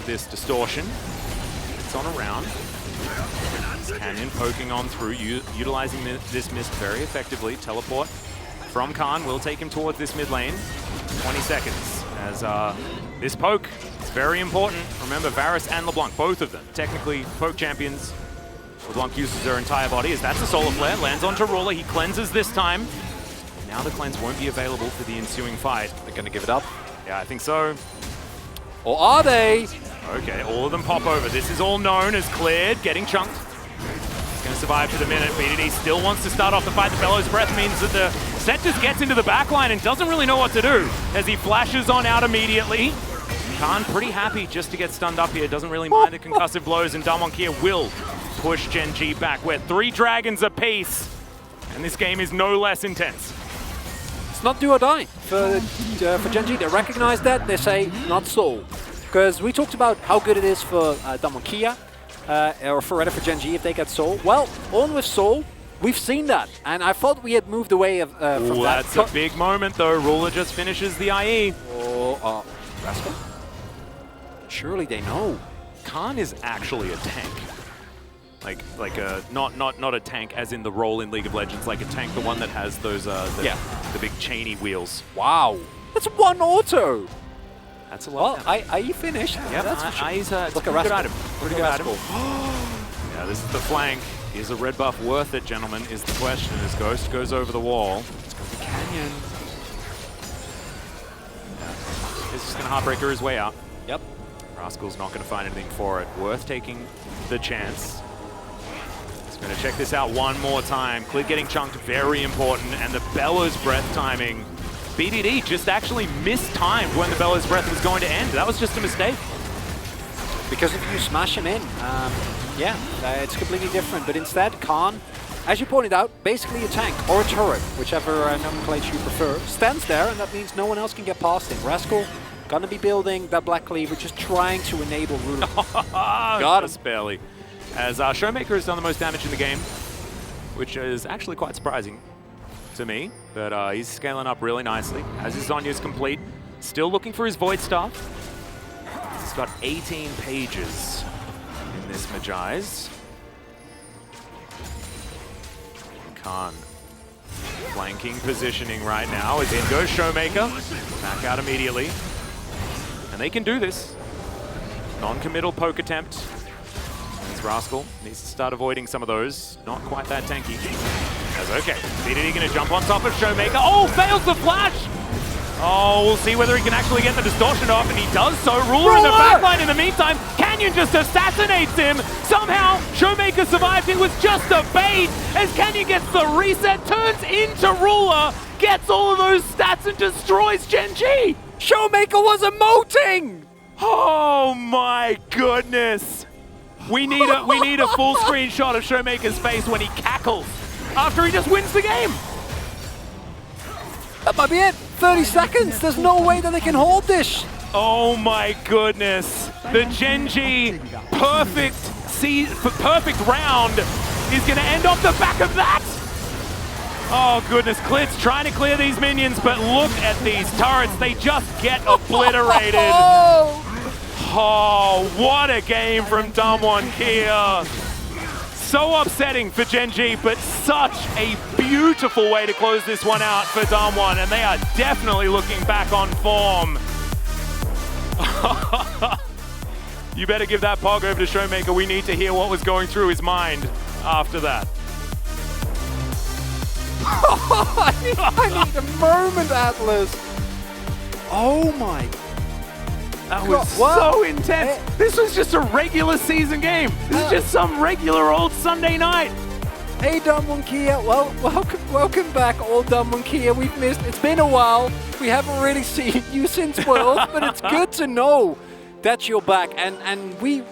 this distortion. It's on around. Canyon poking on through, utilizing this mist very effectively. Teleport from Khan will take him towards this mid lane. 20 seconds as this poke is very important. Remember, Varus and LeBlanc, both of them, technically poke champions. LeBlanc uses her entire body as that's a solar flare, lands onto Ruler, he cleanses this time. Now the cleanse won't be available for the ensuing fight. They're gonna give it up? Yeah, I think so. Or are they? Okay, all of them pop over. This is all known as cleared, getting chunked. He's going to survive for the minute. BDD still wants to start off the fight. The Bellows Breath means that the set just gets into the backline and doesn't really know what to do as he flashes on out immediately. Khan pretty happy just to get stunned up here. Doesn't really mind the concussive blows, and Damwon Kia will push Gen G back. We're 3 dragons apiece, and this game is no less intense. It's not do or die for Gen G. They recognize that. They say, not Soul. Because we talked about how good it is for Damwon Kia, or for Gen G if they get Soul. Well, on with Soul, we've seen that. And I thought we had moved away from that. That's a big moment though. Ruler just finishes the IE. Oh, Rascal? Surely they know. Khan is actually a tank. Like a not a tank as in the role in League of Legends, like a tank, the one that has those the big chainy wheels. Wow, that's one auto. That's a lot. Well, IE finished. Yeah, that's for sure. IE's Look a at good item. Pretty good item. Rascal. Yeah, this is the flank. Is a red buff worth it, gentlemen? Is the question. As Ghost goes over the wall. It's going to be Canyon. Yeah. He's just going to Heartbreaker his way out. Yep. Rascal's not going to find anything for it. Worth taking the chance. He's going to check this out one more time. Clid getting chunked, very important. And the Bellows Breath timing. BDD just actually mistimed when the Bellows Breath was going to end. That was just a mistake. Because if you smash him in, it's completely different. But instead, Khan, as you pointed out, basically a tank or a turret, whichever nomenclature you prefer, stands there, and that means no one else can get past him. Rascal gonna be building that Black Cleaver, just trying to enable Ruler. Got him. Barely. As Showmaker has done the most damage in the game, which is actually quite surprising to me, but he's scaling up really nicely. As his Zonya's complete, still looking for his Void Staff. He's got 18 pages in this Magi's. Khan flanking positioning right now as in goes Showmaker. Back out immediately. And they can do this. Non-committal poke attempt. As Rascal needs to start avoiding some of those. Not quite that tanky. As okay, BDD gonna jump on top of Showmaker. Oh, fails the flash! Oh, we'll see whether he can actually get the distortion off, and he does so. Ruler in the backline in the meantime. Canyon just assassinates him. Somehow, Showmaker survived. It was just a bait as Canyon gets the reset, turns into Ruler, gets all of those stats and destroys Gen G. Showmaker was emoting! Oh my goodness. We need a full screenshot of Showmaker's face when he cackles after he just wins the game. That might be it. 30 seconds. There's no way that they can hold this. Oh my goodness. The Gen G perfect round is going to end off the back of that. Oh goodness, Clid's trying to clear these minions, but look at these turrets. They just get obliterated. Oh, what a game from Damwon Kia. So upsetting for Gen G, but such a beautiful way to close this one out for Damwon, and they are definitely looking back on form. You better give that pog over to Showmaker. We need to hear what was going through his mind after that. I need a moment, Atlas. Oh my. That was so intense. This was just a regular season game. This is just some regular old Sunday night. Hey, Damwon Kia. Well, welcome back, old Damwon Kia. We've missed. It's been a while. We haven't really seen you since Worlds, but it's good to know that you're back. And we,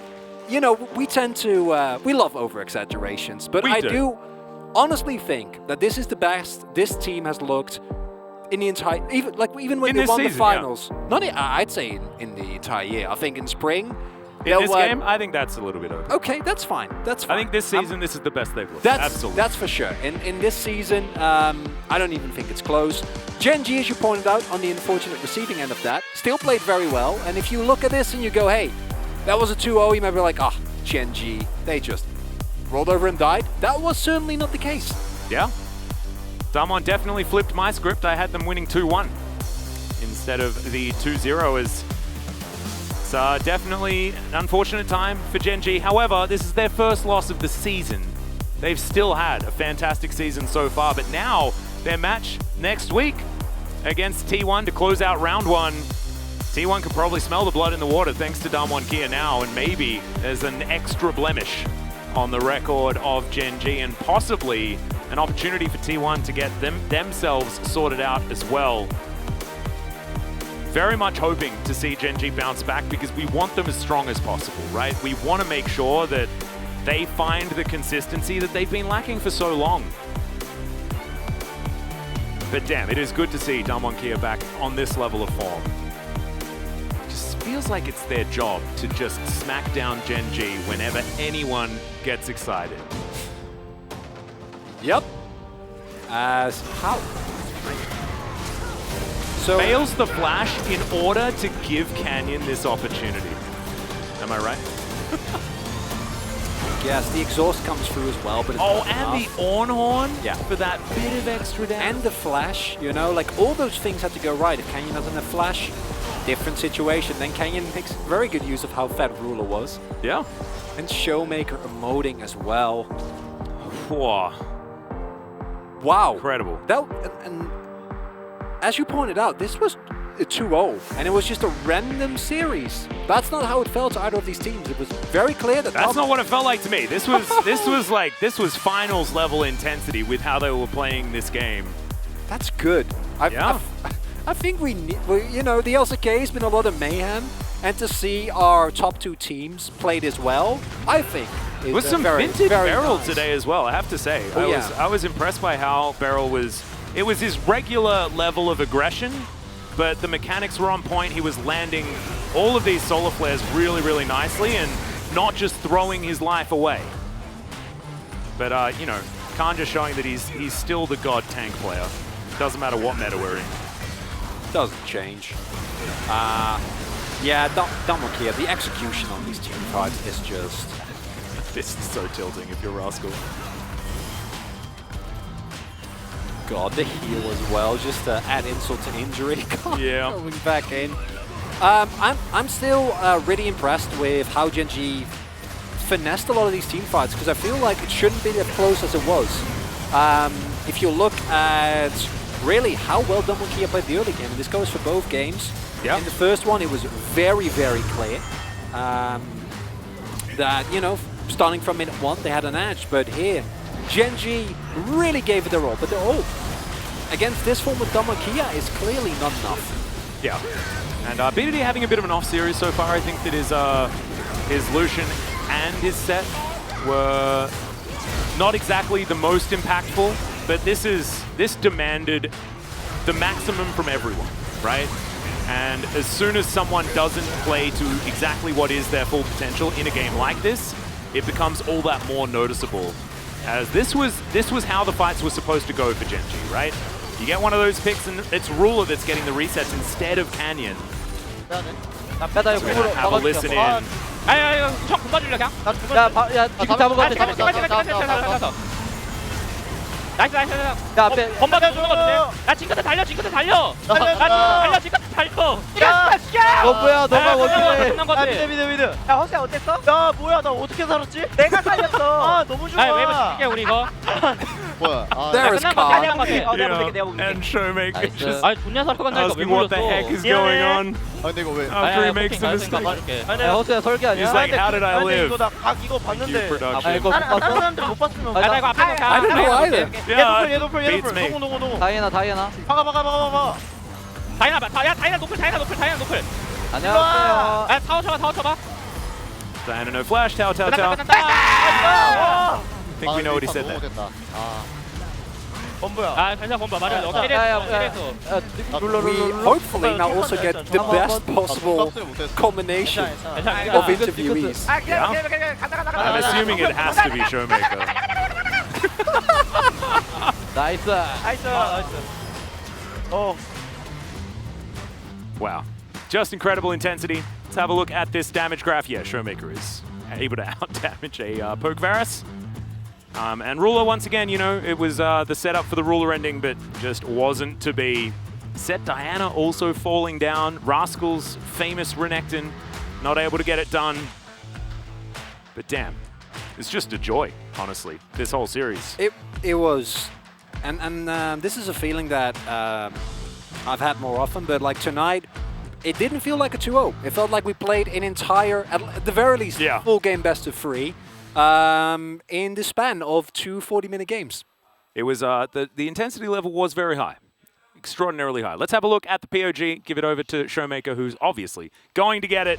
you know, we tend to we love over exaggerations, but I do honestly think that this is the best this team has looked in the entire, even when they won the finals. Yeah. Not, I'd say in the entire year. I think in spring. In this game, I think that's a little bit over. Okay, that's fine. That's fine. I think this season, this is the best they've looked. Absolutely. That's for sure. In this season, I don't even think it's close. Gen G, as you pointed out, on the unfortunate receiving end of that, still played very well. And if you look at this and you go, hey, that was a 2-0, you might be like, ah, Gen.G, they just rolled over and died. That was certainly not the case. Yeah. Damwon definitely flipped my script. I had them winning 2-1 instead of the 2-0 as it's definitely an unfortunate time for Gen.G. However, this is their first loss of the season. They've still had a fantastic season so far, but now their match next week against T1 to close out round 1. T1 can probably smell the blood in the water thanks to Damwon Kia now, and maybe there's an extra blemish on the record of Gen.G and possibly an opportunity for T1 to get themselves sorted out as well. Very much hoping to see Gen.G bounce back because we want them as strong as possible, right? We want to make sure that they find the consistency that they've been lacking for so long. But damn, it is good to see Damwon Kia back on this level of form. Just feels like it's their job to just smack down Gen.G whenever anyone gets excited. Yep. As how? So Fails the flash in order to give Canyon this opportunity. Am I right? yes, the exhaust comes through as well, but it's not and enough. the on-horn Yeah. for that bit of extra damage. And the flash, you know, like all those things had to go right. If Canyon doesn't have flash, different situation. Then Canyon makes very good use of how fat Ruler was. Yeah. And Showmaker emoting as well. Whoa. Wow. Incredible. That, and as you pointed out, this was a 2-0, and it was just a random series. That's not how it felt to either of these teams. It was very clear that That's not what it felt like to me. This was finals level intensity with how they were playing this game. That's good. I think you know, the LCK has been a lot of mayhem, and to see our top 2 teams played as well, I think is With some very, vintage very Beryl nice. today as well, I have to say. Oh, I was impressed by how Beryl was. It was his regular level of aggression, but the mechanics were on point. He was landing all of these solar flares really, really nicely and not just throwing his life away. But, you know, Khan just showing that he's still the god tank player. Doesn't matter what meta we're in. Doesn't change. Yeah, Damwon Kia, the execution on these team fights is just... This is so tilting if you're Rascal. God, the heal as well, just to add insult to injury. God, Yeah. going back in. I'm still really impressed with how Gen.G finessed a lot of these team fights, because I feel like it shouldn't be as close as it was. If you look at really how well Damwon Kia played the early game, and this goes for both games. Yeah. In the first one, it was very, very clear that, you know, starting from minute 1, they had an edge, but here, Gen.G really gave it their all, but they're all against this form of Damwon Kia is clearly not enough. Yeah. And BDD having a bit of an off series so far. I think that his Lucian and his set were not exactly the most impactful, but this demanded the maximum from everyone, right? And as soon as someone doesn't play to exactly what is their full potential in a game like this, it becomes all that more noticeable. As this was how the fights were supposed to go for Gen.G, right? You get one of those picks and it's Ruler that's getting the resets instead of Canyon. 빼다 이거 공으로 Have a listen in. 아야 형 금방 줄래 그냥. 야 지금 잡은 거 같아. 나이스. 야 빼. 건방져 주는 거 주세요. 야 지금부터 달려. 달려 지금부터 달려. 뭐야 너가 원래. 미드. 야 허세 어땠어? 야 뭐야 나 어떻게 살았지? 내가 살렸어. 아 너무 좋아. 웨이브 줄게 우리 이거. 뭐야? There is Khan. 내가 볼게. And Showmaker just 아니 존나 살아간다니까 왜 asking what the 몰랐어? heck is going on 아 근데 이거 왜? after he makes a mistake. 야 허세야 설계 아니야? He's like, how did I live? 이거 나각 이거 Thank you, 봤는데. production. 이거 다른 사람들 못 봤으면. 나 이거 앞에 I didn't know either. Yeah, 얘 높을. beats me. 동고. 다이애나 박아. 다이애나 노플 안녕하세요. 야 타워 쳐봐 Diana no flash, Tao. 아, think we know what he said there. 됐다. 아. 범부야. 아 괜찮아 범바 맞아 너 캐리했어 We hopefully now also get the best possible combination of interviewees. I'm assuming it has to be Showmaker. 나이스 어. Wow. Just incredible intensity Let's have a look at this damage graph. Yeah, Showmaker is able to out-damage a Poke Varus. And Ruler, once again, you know, it was the setup for the Ruler ending, but just wasn't to be. Set Diana also falling down. Rascal's famous Renekton not able to get it done. But damn, it's just a joy, honestly, this whole series. It was, and this is a feeling that I've had more often, but like tonight, it didn't feel like a 2-0. It felt like we played an entire, at the very least, full game best of 3 in the span of 2 40-minute games. It was, the intensity level was very high. Extraordinarily high. Let's have a look at the POG, give it over to Showmaker, who's obviously going to get it.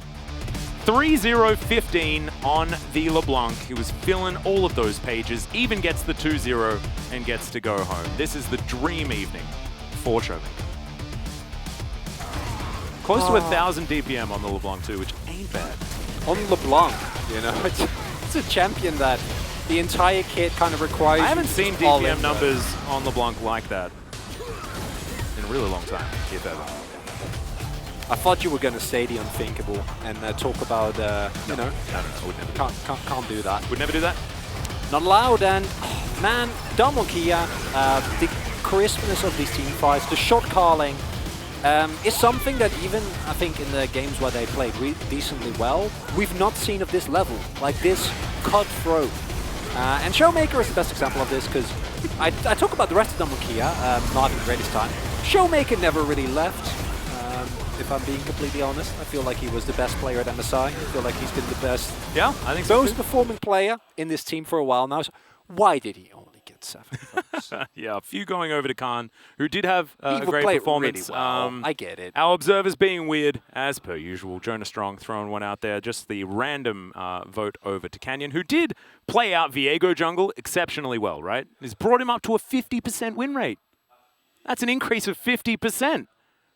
3-0-15 on the LeBlanc. He was filling all of those pages, even gets the 2-0 and gets to go home. This is the dream evening for Showmaker. Close to 1,000 DPM on the LeBlanc too, which ain't bad. On LeBlanc, you know, it's a champion that the entire kit kind of requires. I haven't seen DPM numbers on LeBlanc like that in a really long time, if ever. I thought you were going to say the unthinkable and talk about, you know, I would never do that. Can't do that. Would never do that? Not allowed, and man, Dumb Kia, the crispness of these team fights, the shot calling, is something that even, I think, in the games where they played decently well, we've not seen of this level, like this cutthroat. And Showmaker is the best example of this, because I talk about the rest of Dumb Kia, not having the greatest time. Showmaker never really left. If I'm being completely honest, I feel like he was the best player at MSI. I feel like he's been the best, I think so most performing player in this team for a while now. So why did he only get 7 votes? Yeah, a few going over to Khan, who did have a great play performance. Really well. I get it. Our observers being weird, as per usual. Jonah Strong throwing one out there. Just the random vote over to Canyon, who did play out Viego jungle exceptionally well, right? He's brought him up to a 50% win rate. That's an increase of 50%.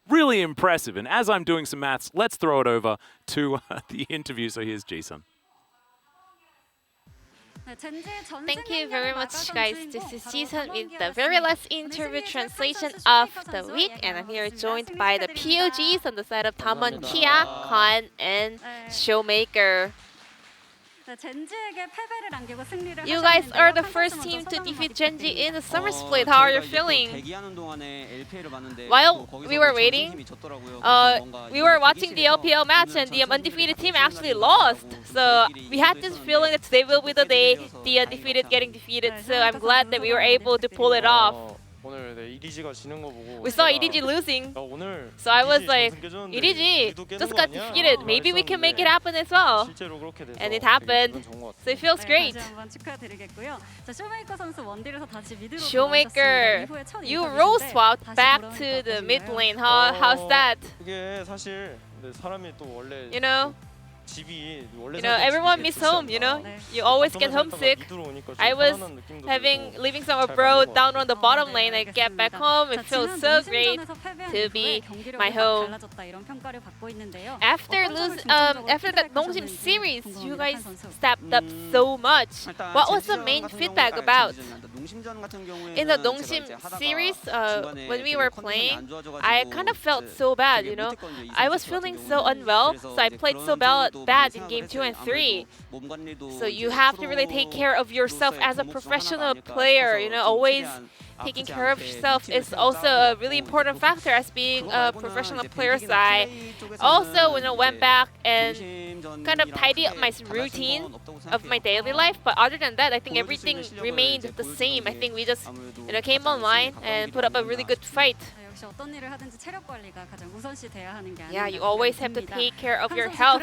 Really impressive. And as I'm doing some maths, let's throw it over to the interview. So here's Jason. Thank you very much, guys. This is Jason with the very last interview translation of the week, and I'm here joined by the POGs on the side of Damwon Kia, Khan, and Showmaker. You guys are the first team to defeat Genji in the summer split. How are you feeling? While we were waiting, we were watching the LPL match and the undefeated team actually lost. So we had this feeling that today will be the day the undefeated getting defeated. So I'm glad that we were able to pull it off. We saw EDG losing, so I was like, EDG just got defeated. Maybe we can make it happen as well. And it happened, so it feels great. Showmaker, you role swapped back to the mid lane. How's that? You know, everyone miss home, you know? You always get homesick. I was living somewhere abroad down on the bottom lane. I get back home, it feels so great to be my home. After that Nongsim series, you guys stepped up so much. What was the main feedback about? In the Nongsim series, when we were playing, I kind of felt so bad, you know? I was feeling so unwell, so I played so bad in game 2 and 3. So you have to really take care of yourself as a professional player, you know, always taking care of yourself is also a really important factor as being a professional player. So I also, you know, went back and kind of tidy up my routine of my daily life. But other than that, I think everything remained the same. I think we just, you know, came online and put up a really good fight. Yeah, you always have to take care of your health.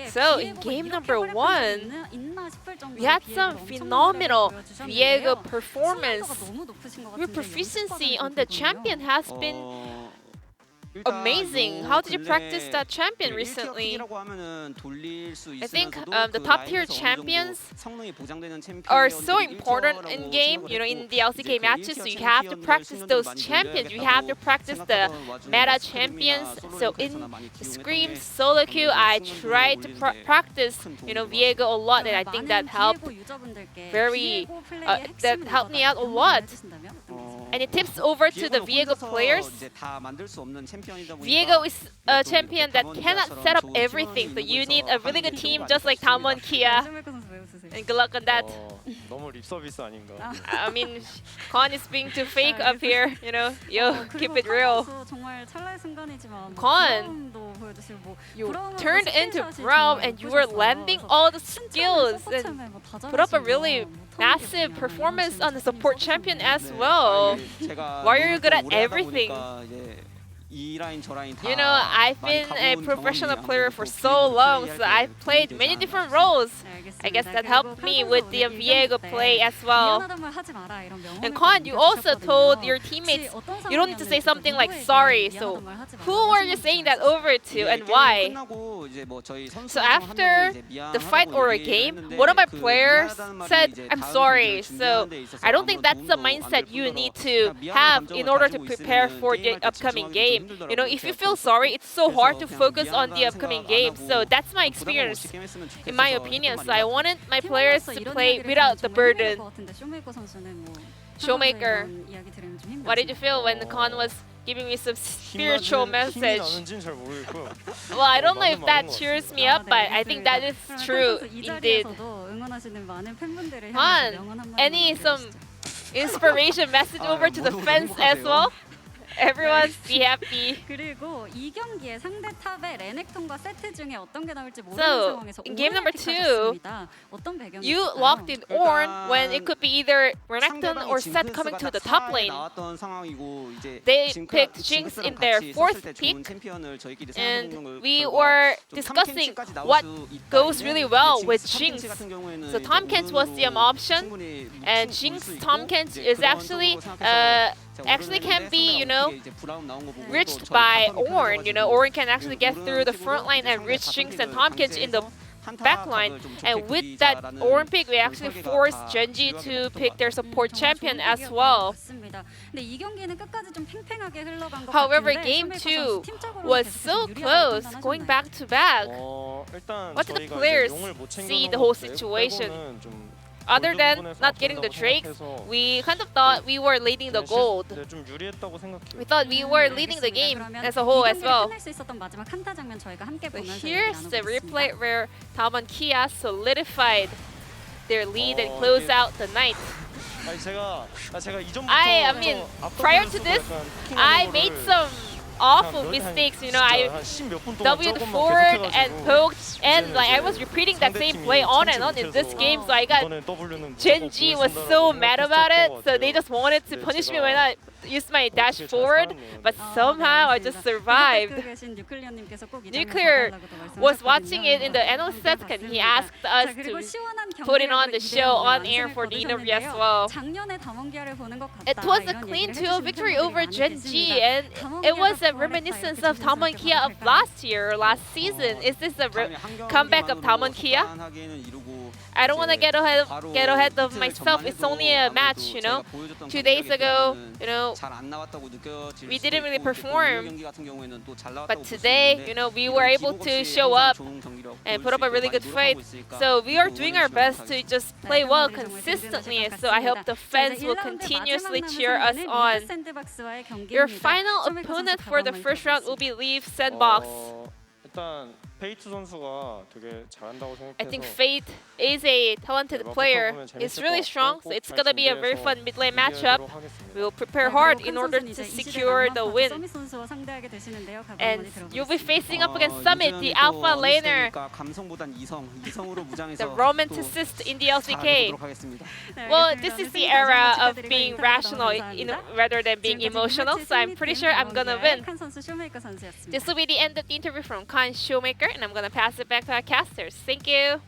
So in game number 1, we had some phenomenal Viego performance. Your proficiency on the champion has been amazing. How did you practice that champion recently? I think the top tier champions are so important in game, you know, in the LCK matches. So you have to practice those champions. You have to practice the meta champions. So in Scream solo queue, I tried to practice, you know, Viego a lot, and I think that helped that helped me out a lot. And it tips over to the Viego players. Viego is a champion that cannot set up everything, so you need a really good team just like Damwon Kia. And good luck on that. 너무 립 서비스 아닌가. I mean, Kon is being too fake up here, you know. Yo, keep it real. Kon, you turned into Braum and you were landing all the skills and put up a really massive performance on the support champion as well. Why are you good at everything? You know, I've been a professional player for so long, so I've played many different roles. I guess that helped me with the Viego play as well. And Kon, you also told your teammates you don't need to say something like sorry. So who are you saying that over to and why? So after the fight or a game, one of my players said, I'm sorry. So I don't think that's the mindset you need to have in order to prepare for the upcoming game. You know, if you feel sorry, it's so hard to focus on the upcoming game. So that's my experience, in my opinion. So I wanted my players to play without the burden. Showmaker, what did you feel when Kon was giving me some spiritual message? Well, I don't know if that cheers me up, but I think that is true indeed. Kon, any some inspiration message over to the fans as well? Everyone be happy. So, in game number 2, you locked in Ornn when it could be either Renekton or Sett coming to the top lane. They picked Jinx in their 4th pick, and we were discussing what goes really well with Jinx. So Tomkins was the option, and Jinx Tomkins is actually can be, you know, reached by Ornn. You know, Ornn can actually get through the front line and reach Jinx and Tomkins in the back line. And with that Ornn pick, we actually forced Genji to pick their support champion as well. However, game 2 was so close, going back to back. What did the players see the whole situation? Other than not getting the Drakes, we kind of thought we were leading the gold. We thought we were leading the game as a whole as well. But here's the replay where Damwon Kia solidified their lead and closed out the night. I mean, prior to this, I made some awful mistakes, you know. I W'd forward and poked, and like I was repeating that same play on and on in this game, so I got Genji was so mad about it, so they just wanted to punish me when I used my dash forward, but somehow I just survived. Nuclear was watching it in the NSㅣDK and he asked us to put it on the show on air for the interview as well. It was a clean 2-0 victory over Genji, and it was a reminiscence of Damwon Kia of last year or last season. Is this a comeback of Damwon Kia? I don't want to get ahead of myself. It's only a match, you know. 2 days ago, you know, we didn't really perform. But today, you know, we were able to show up and put up a really good fight. So we are doing our best to just play well consistently. So I hope the fans will continuously cheer us on. Your final opponent for the first round will be Leaf Sandbox. I think Fate is a talented player. He's really strong, so it's gonna be a very fun mid-lane matchup. We will prepare hard in order to secure the win. And you'll be facing up against Summit, the alpha laner, the romanticist in the LCK. Well, this is the era of being rational rather than being emotional, so I'm pretty sure I'm gonna win. This will be the end of the interview from Kon Showmaker, and I'm gonna pass it back to our casters. Thank you.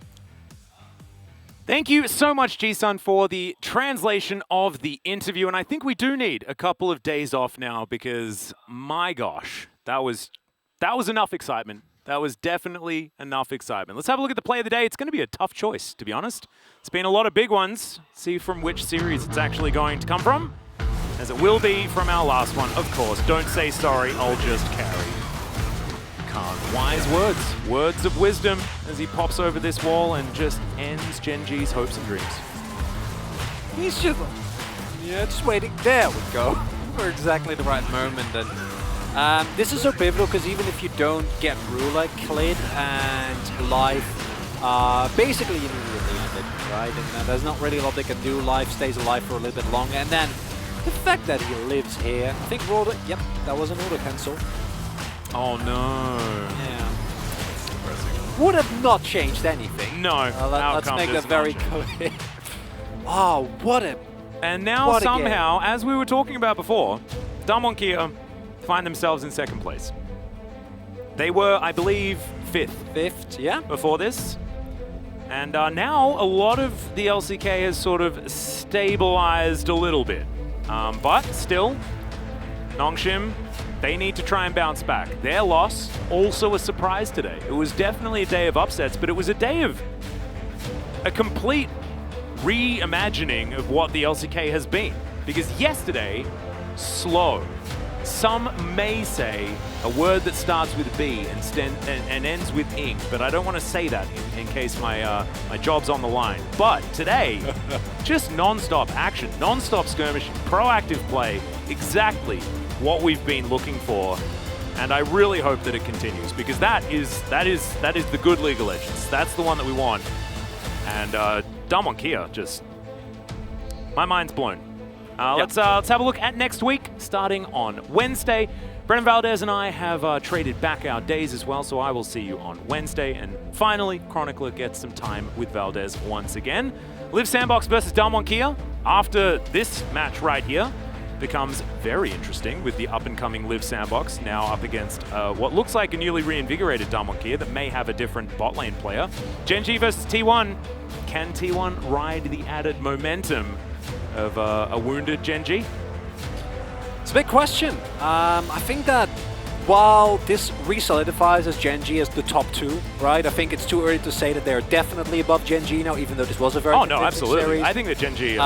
Thank you so much, Ji-sun, for the translation of the interview. And I think we do need a couple of days off now because, my gosh, that was enough excitement. That was definitely enough excitement. Let's have a look at the play of the day. It's going to be a tough choice, to be honest. It's been a lot of big ones. See from which series it's actually going to come from, as it will be from our last one, of course. Don't say sorry, I'll just carry. Wise words of wisdom as he pops over this wall and just ends Genji's hopes and dreams. He's just Yeah, just waiting. There we go. For exactly the right moment. And this is so pivotal because even if you don't get Ruler, Klid, and Life, basically you immediately end it, right? And there's not really a lot they can do. Life stays alive for a little bit longer. And then the fact that he lives here, I think Roder, yep, that was an auto cancel. Oh no. Yeah. Would have not changed anything. No. Let's make that very clear. Oh, what a... And now somehow, as we were talking about before, Damwon Kia find themselves in second place. They were, I believe, fifth. Fifth, yeah. Before this. And now a lot of the LCK has sort of stabilized a little bit. But still, Nongshim, they need to try and bounce back. Their loss, also a surprise today. It was definitely a day of upsets, but it was a day of a complete reimagining of what the LCK has been. Because yesterday, slow. Some may say a word that starts with B and ends with ing, but I don't want to say that in case my my job's on the line. But today, just non-stop action, non-stop skirmishing, proactive play, exactly what we've been looking for. And I really hope that it continues, because that is the good League of Legends. That's the one that we want. And Damwon Kia, just my mind's blown. Let's have a look at next week, starting on Wednesday. Brennan Valdez and I have traded back our days as well, so I will see you on Wednesday. And finally, Chronicler gets some time with Valdez once again. Live Sandbox versus Damwon Kia. After this match right here, becomes very interesting with the up-and-coming Live Sandbox now up against what looks like a newly reinvigorated Damwon Kia that may have a different bot lane player. Gen.G versus T1. Can T1 ride the added momentum of a wounded Gen.G? It's a big question. I think that while this re-solidifies as Gen.G as the top two, right? I think it's too early to say that they're definitely above Gen.G now, even though this was a very no, absolutely. series. I think that Gen.G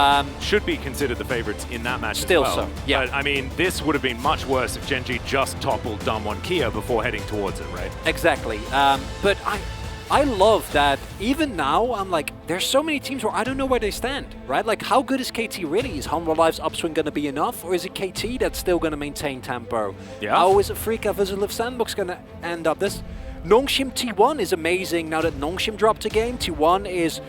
should be considered the favorites in that match still as well. So, yeah. But I mean, this would have been much worse if Gen.G just toppled Damwon Kia before heading towards it, right? Exactly. But I love that even now, I'm like, there's so many teams where I don't know where they stand, right? Like, how good is KT really? Is Humble Live's upswing going to be enough? Or is it KT that's still going to maintain tempo? Yeah. How is Afrika versus Live Sandbox going to end up? This Nongshim T1 is amazing now that Nongshim dropped a game. T1 is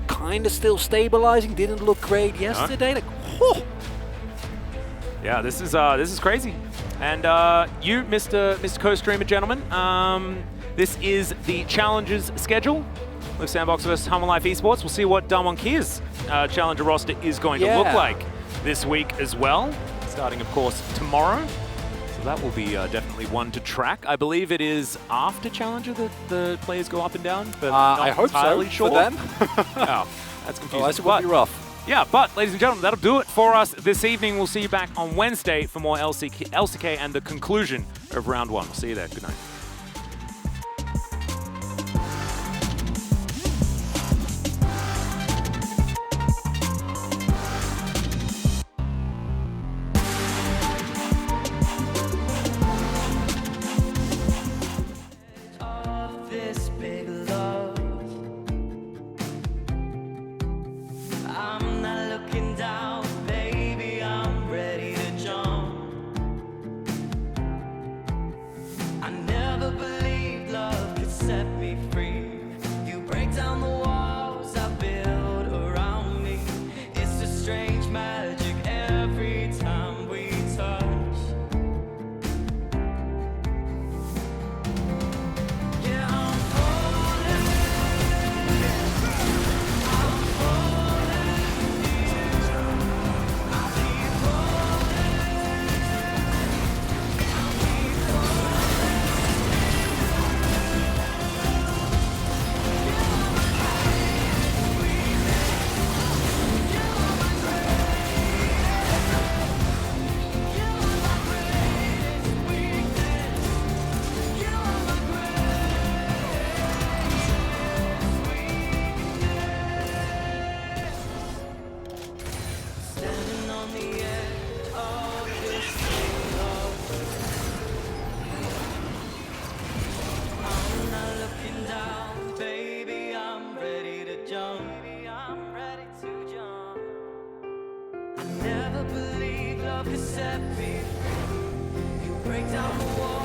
kind of still stabilizing, didn't look great yesterday. Like, whew. Yeah, this is crazy. And you, Mr. Co-streamer gentleman, this is the challenges schedule. Live Sandbox versus Humble Life Esports. We'll see what Damwon Kia's challenger roster is going to look like this week as well. Starting, of course, tomorrow. So that will be definitely one to track. I believe it is after challenger that the players go up and down. But I hope so sure. for them. Oh, that's confusing. Otherwise it would be rough. Yeah, but ladies and gentlemen, that'll do it for us this evening. We'll see you back on Wednesday for more LCK and the conclusion of round one. We'll see you there. Good night. I never set me free. You break down the wall.